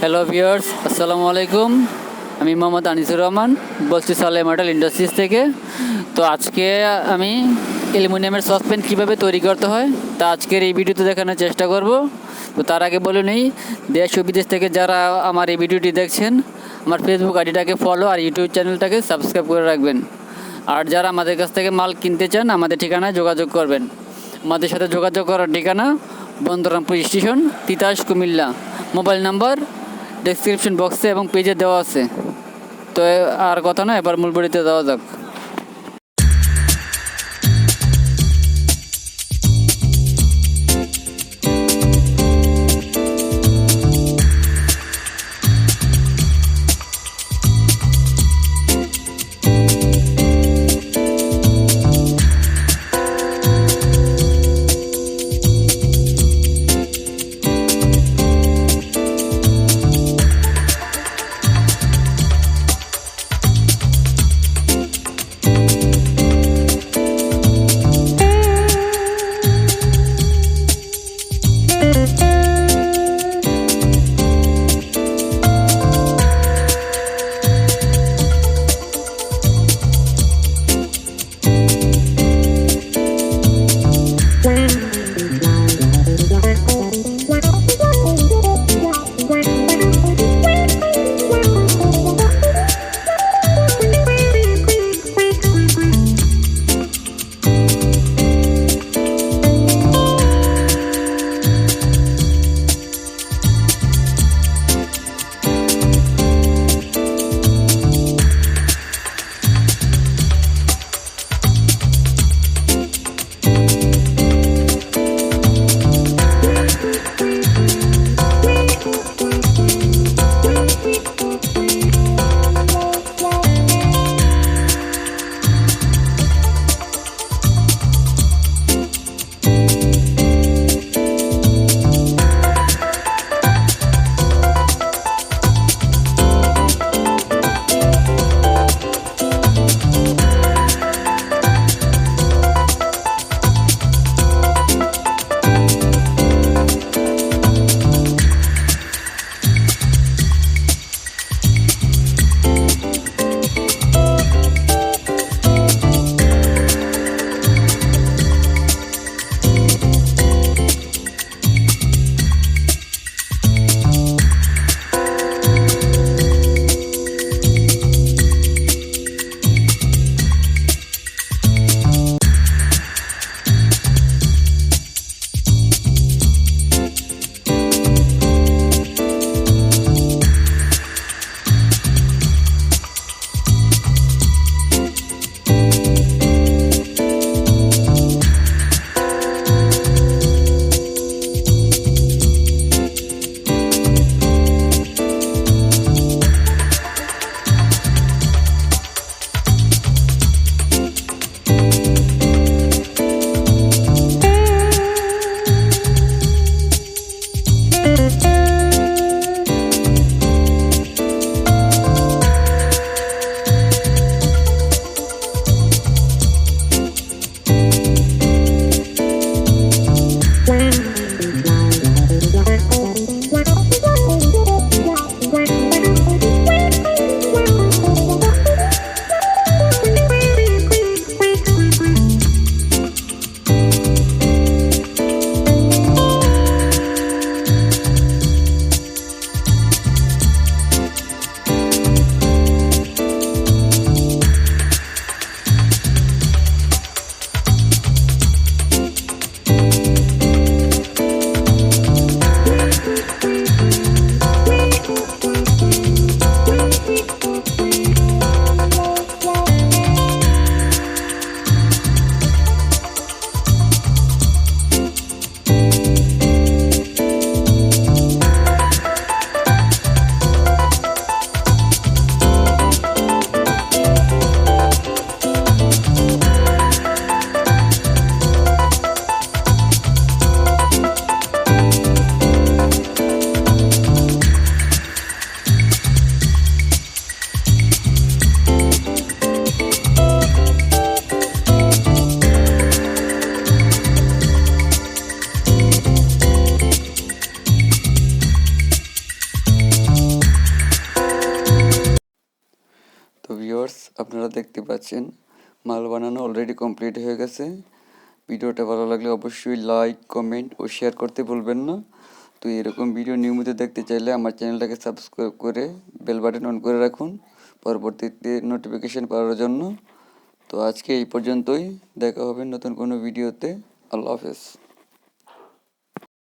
Hello viewers, আসসালামু আলাইকুম। আমি মোহাম্মদ আনিসুর রহমান বলছি সালেহ মেটাল ইন্ডাস্ট্রিজ থেকে। তো আজকে আমি অ্যালুমিনিয়ামের সসপ্যান কীভাবে তৈরি করতে হয় তা আজকের এই ভিডিওতে দেখানোর চেষ্টা করব। তো তার আগে বলে নেই, দেশ ও বিদেশ থেকে যারা আমার এই ভিডিওটি দেখছেন, আমার ফেসবুক আইডিটাকে ফলো আর ইউটিউব চ্যানেলটাকে সাবস্ক্রাইব করে রাখবেন। আর যারা আমাদের কাছ থেকে মাল কিনতে চান, আমাদের ঠিকানায় যোগাযোগ করবেন। আমাদের সাথে যোগাযোগ করার ঠিকানা Bandarampur station, Titas, Comilla. Mobile number description বক্সে এবং পেজে দেওয়া আছে। তো আর কথা নয়, এবার মূল ভিডিওতে দেওয়া যাক। আপনারা দেখতে পাচ্ছেন মাল বানানো অলরেডি কমপ্লিট হয়ে গেছে। ভিডিওটা ভালো লাগলে অবশ্যই লাইক, কমেন্ট ও শেয়ার করতে ভুলবেন না। তো এরকম ভিডিও নিয়মিত দেখতে চাইলে আমার চ্যানেলটাকে সাবস্ক্রাইব করে বেল বাটন অন করে রাখুন পরবর্তীতে নোটিফিকেশন পাওয়ার জন্য। তো আজকে এই পর্যন্তই, দেখা হবে নতুন কোনো ভিডিওতে। আল্লাহ হাফেজ।